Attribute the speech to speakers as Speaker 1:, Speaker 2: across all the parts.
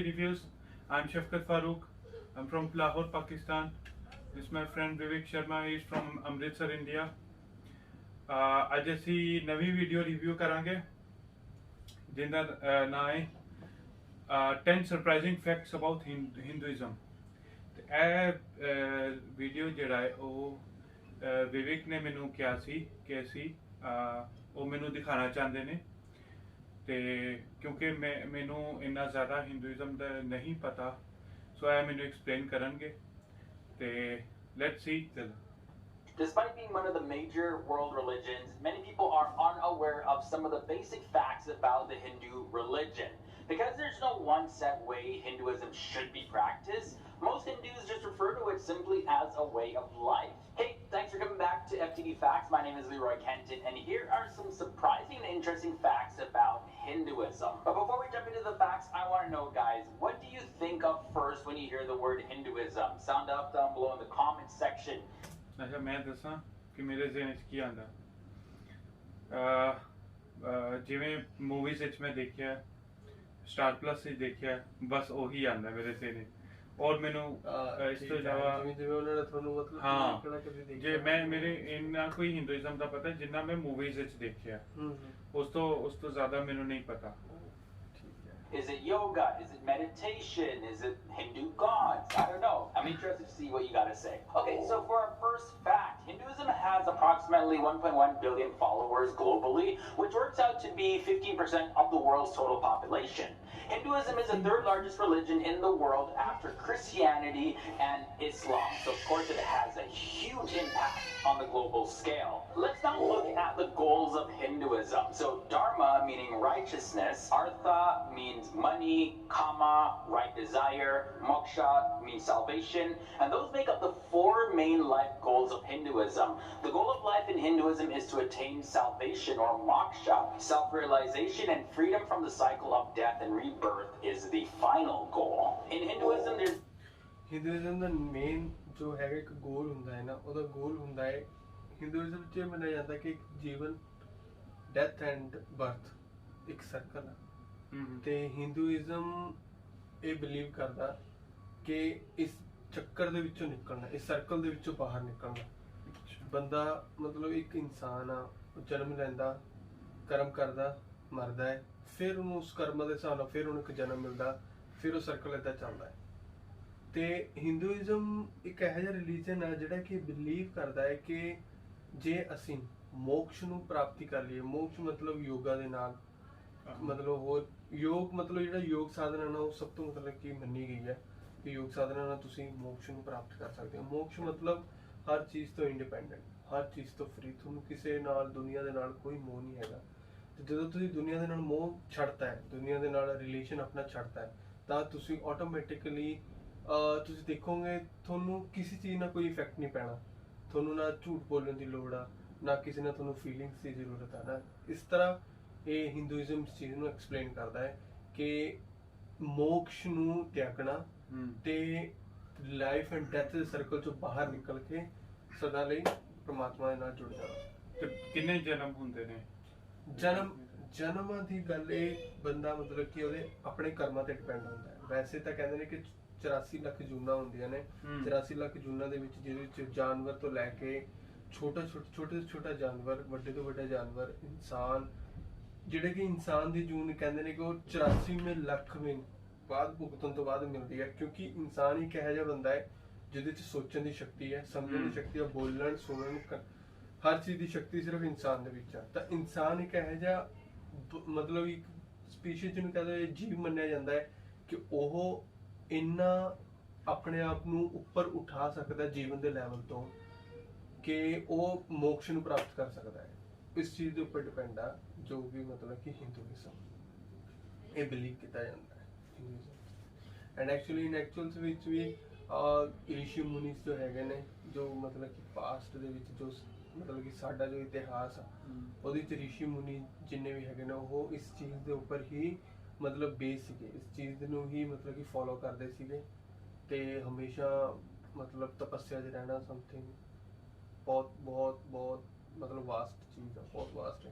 Speaker 1: Punjabi Reviews. I'm Shafkat Farooq. I'm from Lahore, Pakistan. This is my friend Vivek Sharma. He's from Amritsar, India. ਅੱਜ ਅਸੀਂ ਨਵੀਂ video review ਕਰਾਂਗੇ ਜਿਹਦਾ ਨਾਂ ਹੈ 10 ਸਰਪ੍ਰਾਈਜ਼ਿੰਗ ਫੈਕਟਸ ਅਬਾਊਟ ਹਿੰਦੂਇਜ਼ਮ। ਤੇ ਇਹ ਵੀਡੀਓ ਜਿਹੜਾ ਹੈ ਉਹ ਵਿਵੇਕ ਨੇ ਮੈਨੂੰ ਕਿਹਾ ਸੀ ਕਿ ਅਸੀਂ ਉਹ ਮੈਨੂੰ ਦਿਖਾਣਾ ਚਾਹੁੰਦੇ ਨੇ ਤੇ ਕਿਉਂਕਿ ਮੈਨੂੰ ਇੰਨਾ ਜ਼ਿਆਦਾ ਹਿੰਦੂਇਜ਼ਮ ਦਾ ਨਹੀਂ ਪਤਾ, ਸੋ ਇਹ ਮੈਨੂੰ ਐਕਸਪਲੇਨ ਕਰਨਗੇ ਤੇ let's see.
Speaker 2: Despite being one of the major world religions, many people are unaware of some of the basic facts about the Hindu religion. Because there's no one set way Hinduism should be practiced, most Hindus just refer to it simply as a way of life. Hey, thanks for coming back to FDT Facts. My name is Leroy Kenton, and here are some surprising and interesting facts about Hinduism. But before we jump into the facts, I want to know, guys, what do you think of first when you hear the word Hinduism? Sound up down below in the comment section.
Speaker 1: अच्छा मैं दसा कि मेरे ज़हन च की आंदा जिवें मूवीज़ विच मैं देखिया स्टार प्लस विच देखिया बस ਉਹੀ ਆਂਦਾ ਮੇਰੇ ज़हन और ਮੈਨੂੰ ਇਸ ਤੋਂ ਇਲਾਵਾ ਜਿਵੇਂ ਉਹਨਾਂ ਨੇ ਤੁਹਾਨੂੰ ਮਤਲਬ ਕਿਹੜਾ ਕਦੇ ਦੇਖਿਆ ਜੇ ਮੈਂ ਮੇਰੇ ਇੰਨਾ ਕੋਈ ਹਿੰਦੂਇਜ਼ਮ ਦਾ ਪਤਾ ਜਿੰਨਾ ਮੈਂ ਮੂਵੀਜ਼ ਵਿੱਚ ਦੇਖਿਆ ਉਸ ਤੋਂ ਜ਼ਿਆਦਾ ਮੈਨੂੰ ਨਹੀਂ ਪਤਾ।
Speaker 2: Is it yoga? Is it meditation? Is it Hindu gods? I don't know. I'm interested to see what you got to say. Okay, so for our first fact, Hinduism has approximately 1.1 billion followers globally, which works out to be 15% of the world's total population. Hinduism is the third largest religion in the world after Christianity and Islam. So, of course, it has a huge impact on the global scale. Let's now look at the goals of Hinduism. So, Dharma, meaning righteousness, Artha means money, Kama, right desire, Moksha means salvation, and those make up the four main life goals of Hinduism. The goal of life in Hinduism is to attain salvation or moksha. Self-realization and freedom from the cycle of death and rebirth is the final goal. In Hinduism, there's
Speaker 3: Hinduism the main ਜੋ ਹੈਗਾ ਇੱਕ ਗੋਲ ਹੁੰਦਾ ਹੈ ਨਾ, ਉਹਦਾ ਗੋਲ ਹੁੰਦਾ ਹੈ Hinduism 'ਚ ਮੰਨਿਆ ਜਾਂਦਾ ਕਿ ਜੀਵਨ ਡੈਥ ਐਂਡ ਬਰਥ ਇੱਕ ਸਰਕਲ ਹੈ ਤੇ ਹਿੰਦੂਇਜ਼ਮ ਇਹ ਬਿਲੀਵ ਕਰਦਾ ਕਿ ਇਸ ਚੱਕਰ ਦੇ ਵਿੱਚੋਂ ਨਿਕਲਣਾ, ਇਸ ਸਰਕਲ ਦੇ ਵਿੱਚੋਂ ਬਾਹਰ ਨਿਕਲਣਾ। ਬੰਦਾ ਮਤਲਬ ਇੱਕ ਇਨਸਾਨ ਆ, ਜਨਮ ਲੈਂਦਾ, ਕਰਮ ਕਰਦਾ, ਮਰਦਾ ਹੈ, ਫਿਰ ਉਹਨੂੰ ਉਸ ਕਰਮ ਦੇ ਹਿਸਾਬ ਨਾਲ ਫਿਰ ਉਹਨੂੰ ਇੱਕ ਜਨਮ ਮਿਲਦਾ, ਫਿਰ ਉਹ ਸਰਕਲ ਇੱਦਾਂ ਚੱਲਦਾ ਹੈ। ਤੇ ਹਿੰਦੂਇਜ਼ਮ ਇੱਕ ਇਹੋ ਜਿਹਾ ਰਿਲੀਜਨ ਹੈ ਜਿਹੜਾ ਕਿ ਬਿਲੀਵ ਕਰਦਾ ਹੈ ਕਿ ਜੇ ਅਸੀਂ ਮੋਕਸ਼ ਨੂੰ ਪ੍ਰਾਪਤੀ ਕਰ ਲਈਏ, ਮੋਕਸ਼ ਮਤਲਬ ਯੋਗਾ ਦੇ ਨਾਲ, ਮਤਲਬ ਹੋਰ ਯੋਗ ਮਤਲਬ ਜਿਹੜਾ ਯੋਗ ਸਾਧਨਾ ਨਾਲ ਉਹ ਸਭ ਤੋਂ ਮਤਲਬ ਕਿ ਮੰਨੀ ਗਈ ਹੈ ਕਿ ਯੋਗ ਸਾਧਨਾ ਨਾਲ ਤੁਸੀਂ ਮੋਕਸ਼ ਨੂੰ ਪ੍ਰਾਪਤ ਕਰ ਸਕਦੇ ਹੋ। ਮੋਕਸ਼ ਮਤਲਬ ਹਰ ਚੀਜ਼ ਤੋਂ ਇੰਡੀਪੈਂਡੈਂਟ, ਹਰ ਚੀਜ਼ ਤੋਂ ਫਰੀ, ਤੁਹਾਨੂੰ ਕਿਸੇ ਨਾਲ ਦੁਨੀਆ ਦੇ ਨਾਲ ਕੋਈ ਮੋਹ ਨਹੀਂ ਹੈਗਾ। ਤੇ ਜਦੋਂ ਤੁਸੀਂ ਦੁਨੀਆ ਦੇ ਨਾਲ ਮੋਹ ਛੱਡਤਾ ਹੈ, ਦੁਨੀਆ ਦੇ ਨਾਲ ਰਿਲੇਸ਼ਨ ਆਪਣਾ ਛੱਡਤਾ ਹੈ, ਤਾਂ ਤੁਸੀਂ ਆਟੋਮੈਟਿਕਲੀ ਤੁਸੀਂ ਦੇਖੋਗੇ ਤੁਹਾਨੂੰ ਕਿਸੇ ਚੀਜ਼ ਨਾਲ ਕੋਈ ਇਫੈਕਟ ਨਹੀਂ ਪੈਣਾ, ਤੁਹਾਨੂੰ ਨਾ ਝੂਠ ਬੋਲਣ ਦੀ ਲੋੜ ਆ, ਨਾ ਕਿਸੇ ਨਾਲ ਤੁਹਾਨੂੰ ਫੀਲਿੰਗਸ ਦੀ ਜ਼ਰੂਰਤ ਆ ਨਾ। ਇਸ ਤਰ੍ਹਾਂ ਇਹ ਹਿੰਦੂਇਜ਼ਮ ਇਸ ਚੀਜ਼ ਨੂੰ ਐਕਸਪਲੇਨ ਕਰਦਾ ਹੈ ਕਿ ਮੋਕਸ਼ ਨੂੰ ਤਿਆਗਣਾ ਤੇ ਲਾਈਫ ਐਂਡ ਡੈਥ ਦੇ ਸਰਕਲ ਚੋਂ ਬਾਹਰ ਨਿਕਲ ਕੇ ਸਦਾ ਲਈ ਪ੍ਰਮਾਤਮਾ ਦੇ ਨਾਲ ਜੁੜ ਜਾਣਾ।
Speaker 1: ਤੇ ਕਿੰਨੇ ਜਨਮ ਹੁੰਦੇ ਨੇ?
Speaker 3: ਜਨਮਾਂ ਦੀ ਗੱਲ ਇਹ ਬੰਦਾ ਮਤਲਬ ਕਿ ਉਹਦੇ ਆਪਣੇ ਕਰਮਾਂ ਤੇ ਡਿਪੈਂਡ ਹੁੰਦਾ ਹੈ। ਵੈਸੇ ਤਾਂ ਕਹਿੰਦੇ ਨੇ ਕਿ 84 ਲੱਖ ਜੂਨਾਂ ਹੁੰਦੀਆਂ ਨੇ, 84 ਲੱਖ ਜੂਨਾਂ ਦੇ ਵਿੱਚ ਜਿਹਦੇ ਵਿੱਚ ਜਾਨਵਰ ਤੋਂ ਲੈ ਕੇ ਛੋਟੇ ਤੋਂ ਛੋਟਾ ਜਾਨਵਰ, ਵੱਡੇ ਤੋਂ ਵੱਡਾ ਜਾਨਵਰ, ਇਨਸਾਨ, ਜਿਹੜੇ ਕਿ ਇਨਸਾਨ ਦੀ ਜੂਨ ਕਹਿੰਦੇ ਨੇ ਕਿ ਉਹ 84ਵੇਂ ਲੱਖਵੇਂ ਬਾਅਦ ਭੁਗਤਣ ਤੋਂ ਬਾਅਦ ਮਿਲਦੀ ਹੈ, ਕਿਉਂਕਿ ਇਨਸਾਨ ਇੱਕ ਇਹੋ ਜਿਹਾ ਬੰਦਾ ਹੈ ਜਿਹਦੇ 'ਚ ਸੋਚਣ ਦੀ ਸ਼ਕਤੀ ਹੈ, ਸਮਝਣ ਦੀ ਸ਼ਕਤੀ ਹੈ, ਬੋਲਣ, ਸੁਣਨ, ਹਰ ਚੀਜ਼ ਦੀ ਸ਼ਕਤੀ ਸਿਰਫ ਇਨਸਾਨ ਦੇ ਵਿੱਚ ਹੈ। ਤਾਂ ਇਨਸਾਨ ਇੱਕ ਇਹੋ ਜਿਹਾ ਮਤਲਬ ਇੱਕ ਸਪੀਸ਼ੀਜ਼ ਜਿਹਨੂੰ ਕਹਿੰਦੇ ਜੀਵ ਮੰਨਿਆ ਜਾਂਦਾ ਹੈ ਕਿ ਉਹ ਇੰਨਾ ਆਪਣੇ ਆਪ ਨੂੰ ਉੱਪਰ ਉਠਾ ਸਕਦਾ ਜੀਵਨ ਦੇ ਲੈਵਲ ਤੋਂ ਕਿ ਉਹ ਮੋਕਸ਼ ਨੂੰ ਪ੍ਰਾਪਤ ਕਰ ਸਕਦਾ ਹੈ। ਇਸ ਚੀਜ਼ ਦੇ ਉੱਪਰ ਡਿਪੈਂਡ ਆ ਜੋ ਵੀ ਮਤਲਬ ਕਿ ਹਿੰਦੂਇਜ਼ਮ ਇਹ ਬਿਲੀਵ ਕੀਤਾ ਜਾਂਦਾ ਹੈ ਹਿੰਦੂਇਜ਼ਮ। ਐਂਡ ਐਕਚੁਅਲਸ ਵਿੱਚ ਵੀ ਰਿਸ਼ੀ ਮੁਨੀਸ ਜੋ ਹੈਗੇ ਨੇ, ਜੋ ਮਤਲਬ ਕਿ ਪਾਸਟ ਦੇ ਵਿੱਚ ਜੋ ਮਤਲਬ ਕਿ ਸਾਡਾ ਜੋ ਇਤਿਹਾਸ ਆ ਉਹਦੇ ਵਿੱਚ ਰਿਸ਼ੀ ਮੁਨੀ ਜਿੰਨੇ ਵੀ ਹੈਗੇ ਨੇ ਉਹ ਇਸ ਚੀਜ਼ ਦੇ ਉੱਪਰ ਹੀ ਮਤਲਬ ਬੇਸ ਸੀਗੇ, ਇਸ ਚੀਜ਼ ਨੂੰ ਹੀ ਮਤਲਬ ਕਿ ਫੋਲੋ ਕਰਦੇ ਸੀਗੇ ਤੇ ਹਮੇਸ਼ਾ ਮਤਲਬ ਤਪੱਸਿਆ 'ਚ ਰਹਿਣਾ ਸਮਥਿੰਗ ਬਹੁਤ ਮਤਲਬ ਵਾਸਟ ਚੀਜ਼ ਆ, ਬਹੁਤ ਵਾਸਟ ਹੈ।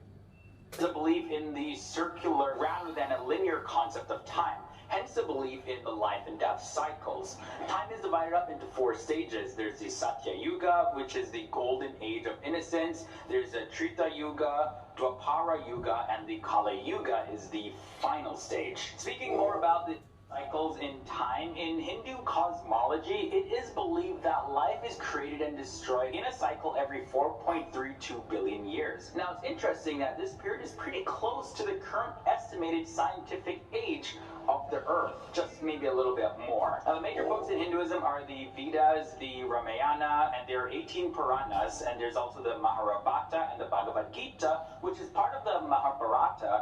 Speaker 2: The belief in the circular rather than a linear concept of time. hence a belief in the life and death cycles. Time is divided up into 4 stages. There's the Satya Yuga, which is the golden age of innocence. There's a Treta Yuga, Dwapara Yuga, and the Kali Yuga is the final stage. Speaking more about the cycles in time, in Hindu cosmology, it is believed that life is created and destroyed in a cycle every 4.32 billion years. Now, it's interesting that this period is pretty close to the current estimated scientific age of the Earth, just maybe a little bit more. Now, the major books in Hinduism are the Vedas, the Ramayana, and there are 18 Puranas, and there's also the Mahabharata and the Bhagavad Gita, which is part of the Mahabharata.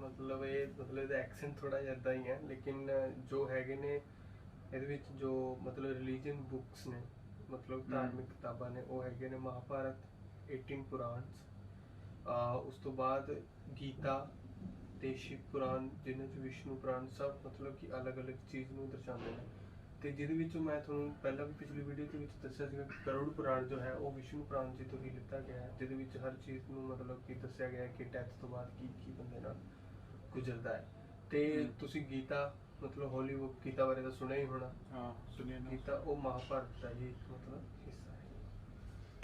Speaker 3: मतलब ਇਹਦਾ accent ਥੋੜਾ ਜਿਹਾ ਇਦਾਂ ਹੀ ਹੈ, ਲੇਕਿਨ ਜੋ ਹੈਗੇ ਨੇ ਇਹਦੇ ਵਿੱਚ ਜੋ ਮਤਲਬ ਰਿਲੀਜੀਅਨ ਬੁੱਕਸ ਨੇ, ਮਤਲਬ ਧਾਰਮਿਕ ਕਿਤਾਬਾਂ ਨੇ, ਉਹ ਹੈਗੇ ਨੇ ਮਹਾਭਾਰਤ, 18 ਪੁਰਾਣਸ, ਉਸ ਤੋਂ ਬਾਅਦ ਗੀਤਾ ਤੇ ਸ਼ਿਵ ਪੁਰਾਣ, ਜਿਹਨਾਂ 'ਚ ਵਿਸ਼ਨੂੰ ਪੁਰਾਣ, ਸਭ ਮਤਲਬ ਕਿ ਅਲੱਗ-ਅਲੱਗ ਚੀਜ਼ ਨੂੰ ਦਰਸਾਉਂਦੇ ਨੇ। ਤੇ ਜਿਹਦੇ ਵਿੱਚੋਂ ਮੈਂ ਤੁਹਾਨੂੰ ਪਹਿਲਾਂ ਵੀ ਪਿਛਲੀ ਵੀਡੀਓ ਦੇ ਵਿੱਚ ਦੱਸਿਆ ਸੀਗਾ ਕਿ ਕਰੋੜ ਪੁਰਾਣ ਜੋ ਹੈ ਉਹ ਵਿਸ਼ਨੂੰ ਪੁਰਾਣ ਜੀ ਤੋਂ ਹੀ ਲਿੱਤਾ ਗਿਆ ਹੈ, ਜਿਹਦੇ ਵਿੱਚ ਹਰ ਚੀਜ਼ ਨੂੰ ਮਤਲਬ ਕਿ ਦੱਸਿਆ ਗਿਆ ਕਿ ਡੈਥ ਤੋਂ ਬਾਅਦ ਕੀ ਬੰਦੇ ਨਾਲ ਗੁਜ਼ਰਦਾ ਹੈ। ਤੇ ਤੁਸੀਂ ਗੀਤਾ ਮਤਲਬ ਹਾਲੀਵੁੱਡ ਗੀਤਾ ਬਾਰੇ ਤਾਂ ਸੁਣਿਆ ਹੀ ਹੋਣਾ। ਹਾਂ, ਸੁਣਿਆ ਨਾ। ਗੀਤਾ ਉਹ ਮਹਾਭਾਰਤ ਦਾ ਹੀ ਮਤਲਬ ਹਿੱਸਾ ਹੈ।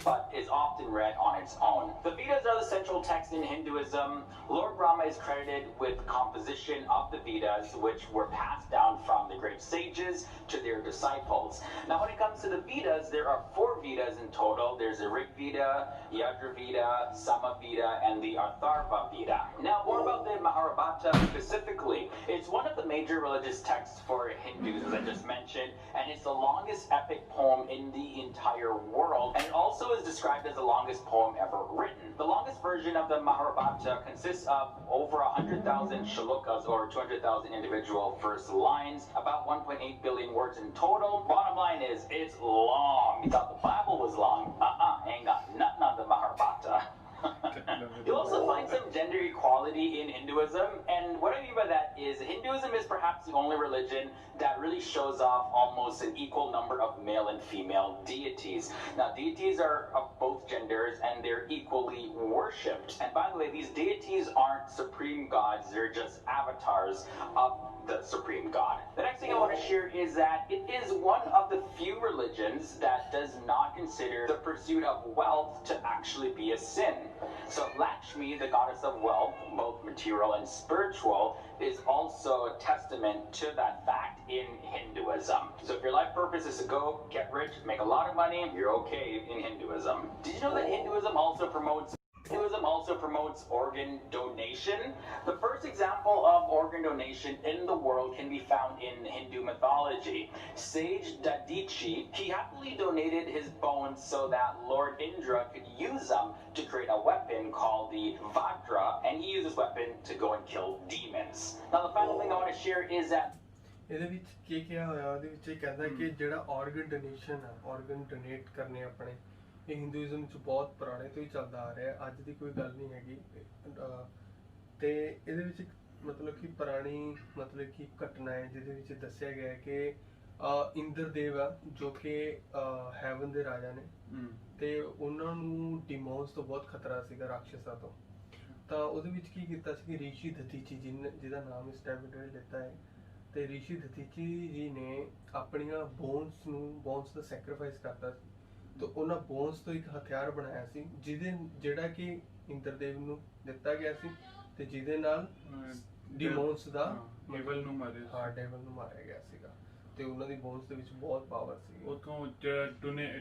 Speaker 2: But is often read on its own. The Vedas are the central text in Hinduism. Lord Brahma is credited with composition of the Vedas, which were passed down from the great sages to their disciples. Now, when it comes to the Vedas, there are 4 Vedas in total. There's the Rig Veda, Yajur Veda, Sama Veda, and the Atharva Veda. Now, more about the Mahabharata specifically. It's one of the major religious texts for Hindus, as I just mentioned, and it's the longest epic poem in the entire world, and it also is described as the longest poem ever written. The longest version of the Mahabharata consists of over 100,000 shlokas, or 200,000 individual verse lines, about 1.8 billion words in total. Bottom line is, it's long. You thought the Bible was long? Ain't got nothing on the Mahabharata. You'll also find some gender equality in Hinduism, and what I mean by that is Hinduism is perhaps the only religion that really shows off almost an equal number of male and female deities. Now, deities are of both genders, and they're equally worshipped. And by the way, these deities aren't supreme gods, they're just avatars of the supreme god. The next thing I want to share is that it is one of the few religions that does not consider the pursuit of wealth to actually be a sin. So Lakshmi, the goddess of wealth, both material and spiritual, is also a testament to that fact in Hinduism. So if your life purpose is to go get rich, make a lot of money, you're okay in Hinduism. Did you know that Hinduism also promotes organ donation? The first example of organ donation in the world can be found in Hindu mythology. Sage Dadichi, he happily donated his bones so that Lord Indra could use them to create a weapon called the Vajra, and he used this weapon to go and kill demons. Now, the final thing I want to share is that
Speaker 3: ਇਹਦੇ ਵਿੱਚ ਕੀ ਹੋਇਆ, ਉਹਦੇ ਵਿੱਚ ਇਹ ਕਹਿੰਦਾ ਕਿ ਜਿਹੜਾ organ donation ਆ, ਆਰਗਨ ਡੋਨੇਟ ਕਰਨੇ ਆਪਣੇ, ਇਹ ਹਿੰਦੂਇਜ਼ਮ 'ਚ ਬਹੁਤ ਪੁਰਾਣੇ ਤੋਂ ਹੀ ਚੱਲਦਾ ਆ ਰਿਹਾ, ਅੱਜ ਦੀ ਕੋਈ ਗੱਲ ਨਹੀਂ ਹੈਗੀ। ਤੇ ਇਹਦੇ ਵਿੱਚ ਮਤਲਬ ਕਿ ਪੁਰਾਣੀ ਮਤਲਬ ਕਿ ਘਟਨਾ ਹੈ ਜਿਹਦੇ ਵਿੱਚ ਦੱਸਿਆ ਗਿਆ ਕਿ ਇੰਦਰਦੇਵ ਆ ਜੋ ਕਿ ਹੈਵਨ ਦੇ ਰਾਜਾ ਨੇ, ਤੇ ਉਹਨਾਂ ਨੂੰ ਡਿਮੋਨਸ ਤੋਂ ਬਹੁਤ ਖਤਰਾ ਸੀਗਾ, ਰਾਖਸ਼ਸਾਂ ਤੋਂ। ਤਾਂ ਉਹਦੇ ਵਿੱਚ ਕੀ ਕੀਤਾ ਸੀ ਕਿ ਰਿਸ਼ੀ ਦਧੀਚੀ ਜਿਹਦਾ ਨਾਮ ਇਸ ਟਾਈਮ ਲਿੱਤਾ ਹੈ, ਤੇ ਰਿਸ਼ੀ ਦਧੀਚੀ ਜੀ ਨੇ ਆਪਣੀਆਂ ਬੋਨਸ ਦਾ ਸੈਕਰੀਫਾਈਸ ਕਰਤਾ ਸੀ, ਤੇ ਉਹਨਾਂ ਬੋਨਸ ਤੋਂ ਇੱਕ ਹਥਿਆਰ ਬਣਾਇਆ ਸੀ ਜਿਹੜਾ ਕਿ ਇੰਦਰਦੇਵ ਨੂੰ ਦਿੱਤਾ ਗਿਆ ਸੀ, ਤੇ ਜਿਹਦੇ ਨਾਲ ਡਿਮੋਨਸ ਦਾ ਡੇਵਲ ਨੂੰ ਮਾਰਿਆ ਗਿਆ ਸੀਗਾ, ਤੇ ਉਹਨਾਂ ਦੀ ਬੋਨਸ ਦੇ ਵਿੱਚ ਬਹੁਤ ਪਾਵਰ ਸੀ।
Speaker 1: ਉਥੋਂ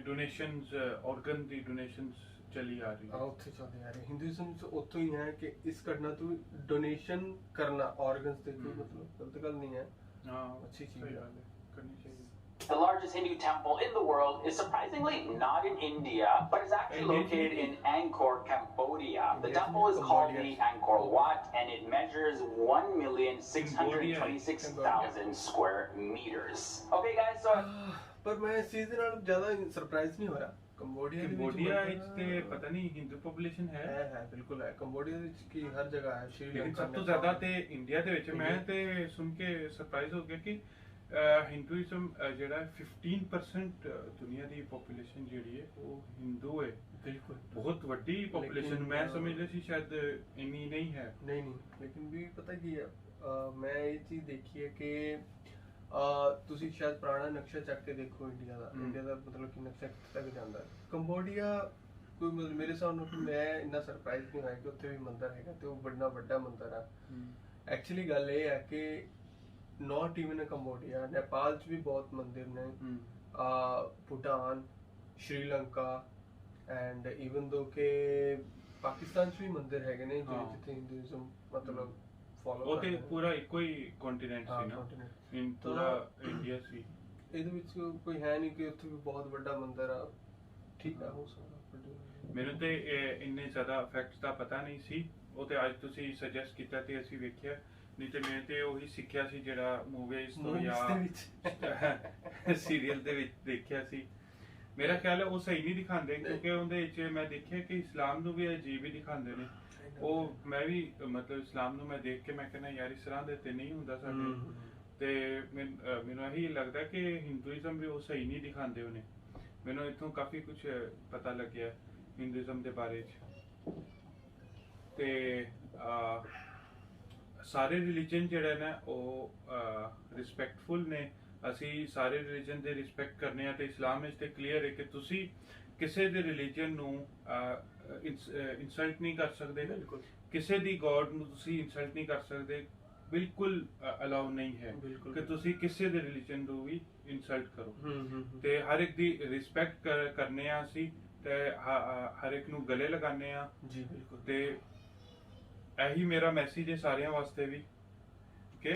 Speaker 1: ਡੋਨੇਸ਼ਨਸ, ਆਰਗਨ ਦੀ ਡੋਨੇਸ਼ਨਸ ਚਲੀ ਆ ਰਹੀ ਹੈ,
Speaker 3: ਉੱਥੇ ਚੱਲਦੀ ਆ ਰਹੀ। ਹਿੰਦੂਇਜ਼ਮ 'ਚ ਉੱਥੋਂ ਹੀ ਹੈ ਕਿ ਇਸ ਘਟਨਾ ਤੋਂ ਡੋਨੇਸ਼ਨ ਕਰਨਾ ਆਰਗਨਸ ਦੇ ਕੋਈ ਮਤਲਬ ਗਲਤ ਗੱਲ ਨਹੀਂ ਹੈ, ਅੱਛੀ ਚੀਜ਼ ਹੈ, ਕਰਨੀ ਚਾਹੀਦੀ।
Speaker 2: The largest Hindu temple in the world is surprisingly not in India, but is actually located in Angkor, Cambodia. The temple is called the Angkor Wat, and it measures 1,626,000 square meters. Okay, guys, so
Speaker 3: ਪਰ ਮੈਂ ਇਸ ਚੀਜ਼ ਦੇ ਨਾਲ ਜ਼ਿਆਦਾ surprise ਨਹੀਂ ਹੋਇਆ। Cambodia
Speaker 1: ਵਿੱਚ ਤੇ ਪਤਾ ਨਹੀਂ ਹਿੰਦੂ ਪੋਪੂਲੇਸ਼ਨ ਹੈ,
Speaker 3: ਬਿਲਕੁਲ ਹੈ। ਕੰਬੋਡੀਆ ਵਿੱਚ ਕੀ ਹਰ ਜਗ੍ਹਾ ਹੈ,
Speaker 1: ਲੇਕਿਨ ਸਭ ਤੋਂ ਜ਼ਿਆਦਾ ਤੇ ਇੰਡੀਆ ਦੇ ਵਿੱਚ। ਮੈਂ ਤੇ ਸੁਣ ਕੇ ਸਰਪ੍ਰਾਈਜ਼ ਹੋ ਗਿਆ ਕਿ ਹਿੰਦੂਇਜ਼ਮ ਜਿਹੜਾ 15% ਦੁਨੀਆ ਦੀ ਪੋਪੂਲੇਸ਼ਨ ਜਿਹੜੀ ਹੈ ਉਹ ਹਿੰਦੂ ਹੈ।
Speaker 3: ਬਿਲਕੁਲ
Speaker 1: ਬਹੁਤ ਵੱਡੀ ਪੋਪੂਲੇਸ਼ਨ, ਮੈਂ ਸਮਝਦਾ ਸੀ ਸ਼ਾਇਦ ਇੰਨੀ ਨਹੀਂ ਹੈ।
Speaker 3: ਨਹੀਂ, ਲੇਕਿਨ ਵੀ ਪਤਾ ਕੀ ਹੈ, ਮੈਂ ਇਹ ਚੀਜ਼ ਦੇਖੀ ਹੈ ਕਿ ਤੁਸੀਂ ਸ਼ਾਇਦ ਪੁਰਾਣਾ ਨਕਸ਼ਾ ਚੱਕ ਕੇ ਦੇਖੋ ਇੰਡੀਆ ਦਾ ਮਤਲਬ ਕਿ ਨਕਸ਼ਾ ਕਿੱਥੇ ਤੱਕ ਜਾਂਦਾ ਹੈ। ਕੰਬੋਡੀਆ ਕੋਈ ਮਤਲਬ ਮੇਰੇ ਹਿਸਾਬ ਨਾਲ ਮੈਂ ਇੰਨਾ ਸਰਪ੍ਰਾਈਜ਼ ਨਹੀਂ ਹੋਇਆ ਕਿ ਉੱਥੇ ਵੀ ਮੰਦਿਰ ਹੈਗਾ ਤੇ ਉਹ ਬੜਾ ਵੱਡਾ ਮੰਦਿਰ ਆ। ਐਕਚੁਅਲੀ ਗੱਲ ਇਹ ਹੈ ਕਿ ਨॉट ਇਵਨ ਕੰਬੋਡੀਆ, ਨੇਪਾਲ 'ਚ ਵੀ ਬਹੁਤ ਮੰਦਿਰ ਨੇ, ਭੂਟਾਨ, ਸ਼੍ਰੀਲੰਕਾ ਐਂਡ ਈਵਨ ਦੋ ਕਿ ਪਾਕਿਸਤਾਨ 'ਚ ਵੀ ਮੰਦਿਰ ਹੈਗੇ ਨੇ ਜਿੱਥੇ ਹਿੰਦੂਇਜ਼ਮ ਮਤਲਬ ਫੋਲੋ
Speaker 1: ਉਹ ਤੇ ਪੂਰਾ ਇੱਕੋ ਹੀ ਕੰਟੀਨੈਂਟ ਸੀ ਨਾ, ਪੂਰਾ ਇੰਡੀਆ ਸੀ। ਇਹਦੇ
Speaker 3: ਵਿੱਚ ਕੋਈ ਹੈ ਨਹੀਂ ਕਿ ਉੱਥੇ ਵੀ ਬਹੁਤ ਵੱਡਾ ਮੰਦਿਰ ਆ। ਠੀਕ ਆ, ਹੋ ਸਕਦਾ।
Speaker 1: ਮੈਨੂੰ ਤੇ ਇੰਨੇ ਜ਼ਿਆਦਾ ਫੈਕਟਸ ਦਾ ਪਤਾ ਨਹੀਂ ਸੀ, ਉਹ ਤੇ ਅੱਜ ਤੁਸੀਂ ਸੁਜੈਸਟ ਕੀਤਾ ਤੇ ਅਸੀਂ ਵੇਖਿਆ, ਨਹੀਂ ਤੇ ਮੈਂ ਤੇ ਉਹੀ ਸਿੱਖਿਆ ਸੀ ਜਿਹੜਾ ਮੂਵੀਜ਼ ਤੋਂ ਜਾਂ ਸੀਰੀਅਲ ਦੇ ਵਿੱਚ ਦੇਖਿਆ ਸੀ। ਮੇਰਾ ਖਿਆਲ ਹੈ ਉਹ ਸਹੀ ਨਹੀਂ ਦਿਖਾਉਂਦੇ, ਕਿਉਂਕਿ ਉਹਦੇ ਵਿੱਚ ਮੈਂ ਦੇਖਿਆ ਕਿ ਇਸਲਾਮ ਨੂੰ ਵੀ ਅਜੀਬ ਹੀ ਦਿਖਾਉਂਦੇ ਨੇ। ਉਹ ਮੈਂ ਵੀ ਮਤਲਬ ਇਸਲਾਮ ਨੂੰ ਮੈਂ ਦੇਖ ਕੇ ਮੈਂ ਕਹਿੰਦਾ ਯਾਰ ਇਸ ਤਰ੍ਹਾਂ ਦੇ ਤੇ ਨਹੀਂ ਹੁੰਦਾ ਸਾਡੇ, ਤੇ ਮੈਨੂੰ ਇਹੀ ਲੱਗਦਾ ਕਿ ਹਿੰਦੂਇਜ਼ਮ ਵੀ ਉਹ ਸਹੀ ਨਹੀਂ ਦਿਖਾਉਂਦੇ ਉਹਨੇ। ਮੈਨੂੰ ਇੱਥੋਂ ਕਾਫੀ ਕੁਝ ਪਤਾ ਲੱਗਿਆ ਹਿੰਦੂਇਜ਼ਮ ਦੇ ਬਾਰੇ 'ਚ। ਤੇ ਸਾਰੇ ਰਿਲੀਜਨ ਜਿਹੜੇ ਨੇ ਉਹ ਰਿਸਪੈਕਟਫੁਲ ਨੇ, ਅਸੀਂ ਸਾਰੇ ਰਿਲੀਜਨ ਦੇ ਰਿਸਪੈਕਟ ਕਰਨੇ ਆ। ਤੇ ਇਸਲਾਮ ਵਿੱਚ ਤੇ ਕਲੀਅਰ ਹੈ ਕਿ ਤੁਸੀਂ ਕਿਸੇ ਦੇ ਰਿਲੀਜਨ ਨੂੰ ਇਨਸਲਟ ਨਹੀਂ ਕਰ ਸਕਦੇ, ਕਿਸੇ ਦੀ ਗੋਡ ਨੂੰ ਤੁਸੀਂ ਇਨਸਲਟ ਨਹੀਂ ਕਰ ਸਕਦੇ, ਬਿਲਕੁਲ ਅਲਾਉ ਨਹੀਂ ਹੈ ਕਿ ਤੁਸੀਂ ਕਿਸੇ ਦੇ ਰਿਲੀਜਨ ਨੂੰ ਵੀ ਇਨਸਲਟ ਕਰੋ। ਤੇ ਹਰ ਇੱਕ ਦੀ ਰਿਸਪੈਕਟ ਕਰਨੇ ਆ ਅਸੀਂ, ਤੇ ਹਰ ਇੱਕ ਨੂੰ ਗਲੇ ਲਗਾਉਂਦੇ ਆ ਜੀ। ਬਿਲਕੁਲ, ਤੇ ਇਹੀ ਮੇਰਾ ਮੈਸੇਜ ਹੈ ਸਾਰਿਆਂ ਵਾਸਤੇ ਵੀ ਕਿ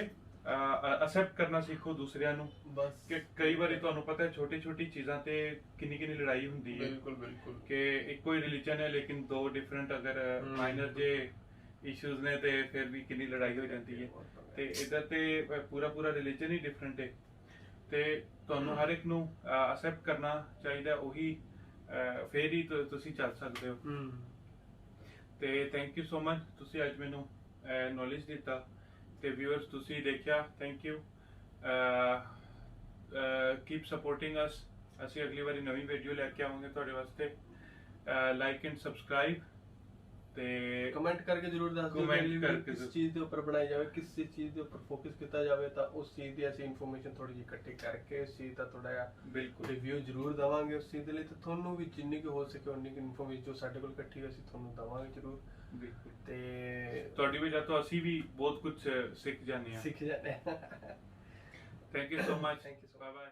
Speaker 1: ਅਸੈਪਟ ਕਰਨਾ ਸਿੱਖੋ ਦੂਸਰਿਆਂ ਨੂੰ। ਬਸ ਕਿ ਕਈ ਵਾਰੀ ਤੁਹਾਨੂੰ ਪਤਾ ਹੈ ਛੋਟੀ ਛੋਟੀ ਚੀਜ਼ਾਂ ਤੇ ਕਿੰਨੀ ਲੜਾਈ ਹੁੰਦੀ ਹੈ। ਬਿਲਕੁਲ ਕਿ ਇੱਕੋ ਹੀ ਰਿਲੀਜਨ ਹੈ ਲੇਕਿਨ ਦੋ ਡਿਫਰੈਂਟ ਅਗਰ ਮਾਈਨਰ ਜੇ ਇਸ਼ੂਜ਼ ਨੇ ਤੇ ਫਿਰ ਵੀ ਕਿੰਨੀ ਲੜਾਈ ਹੋ ਜਾਂਦੀ ਹੈ। ਤੇ ਇੱਧਰ ਤੇ ਪੂਰਾ ਰਿਲੀਜਨ ਹੀ ਡਿਫਰੈਂਟ ਹੈ, ਤੇ ਤੁਹਾਨੂੰ ਹਰ ਇੱਕ ਨੂੰ ਅਸੈਪਟ ਕਰਨਾ ਚਾਹੀਦਾ, ਉਹੀ ਫੇਰ ਹੀ ਤੁਸੀਂ ਚੱਲ ਸਕਦੇ ਹੋ। ਤੇ ਥੈਂਕ ਯੂ ਸੋ ਮਚ, ਤੁਸੀਂ ਅੱਜ ਮੈਨੂੰ ਨੌਲੇਜ ਦਿੱਤਾ। ਤੇ ਵਿਊਅਰਸ ਤੁਸੀਂ ਦੇਖਿਆ, ਥੈਂਕ ਯੂ। ਕੀਪ ਸਪੋਰਟਿੰਗ ਅਸ। ਅਸੀਂ ਅਗਲੀ ਵਾਰੀ ਨਵੀਂ ਵੀਡੀਓ ਲੈ ਕੇ ਆਵਾਂਗੇ ਤੁਹਾਡੇ ਵਾਸਤੇ। ਲਾਈਕ ਐਂਡ ਸਬਸਕ੍ਰਾਈਬ ਤੇ ਕਮੈਂਟ ਕਰਕੇ ਜ਼ਰੂਰ ਦੱਸ ਦਿਓ ਕਿਸ ਚੀਜ਼ ਦੇ ਉੱਪਰ ਬਣਾਈ ਜਾਵੇ, ਕਿਸ ਚੀਜ਼ ਦੇ ਉੱਪਰ ਫੋਕਸ ਕੀਤਾ ਜਾਵੇ, ਤਾਂ ਉਸ ਚੀਜ਼ ਦੀ ਅਸੀਂ ਇਨਫੋਰਮੇਸ਼ਨ ਥੋੜੀ ਜਿਹੀ ਇਕੱਠੀ ਕਰਕੇ ਇਸ ਚੀਜ਼ ਦਾ ਥੋੜਾ ਜਿਹਾ ਬਿਲਕੁਲ ਰਿਵਿਊ ਜ਼ਰੂਰ ਦੇਵਾਂਗੇ ਉਸ ਚੀਜ਼ ਦੇ ਲਈ। ਤੇ ਤੁਹਾਨੂੰ ਵੀ ਜਿੰਨੀ ਕੁ ਹੋ ਸਕੇ ਉਨੀ ਕੁ ਇਨਫੋਰਮੇਸ਼ਨ ਜੋ ਸਾਡੇ ਕੋਲ ਇਕੱਠੀ ਹੋਈ ਅਸੀਂ ਤੁਹਾਨੂੰ ਦੇਵਾਂਗੇ ਜ਼ਰੂਰ। ਬਿਲਕੁਲ, ਤੇ ਤੁਹਾਡੀ ਵਜ੍ਹਾ ਤੋਂ ਅਸੀਂ ਵੀ ਬਹੁਤ ਕੁਝ ਸਿੱਖ ਜਾਂਦੇ ਹਾਂ। Thank you so much, bye bye.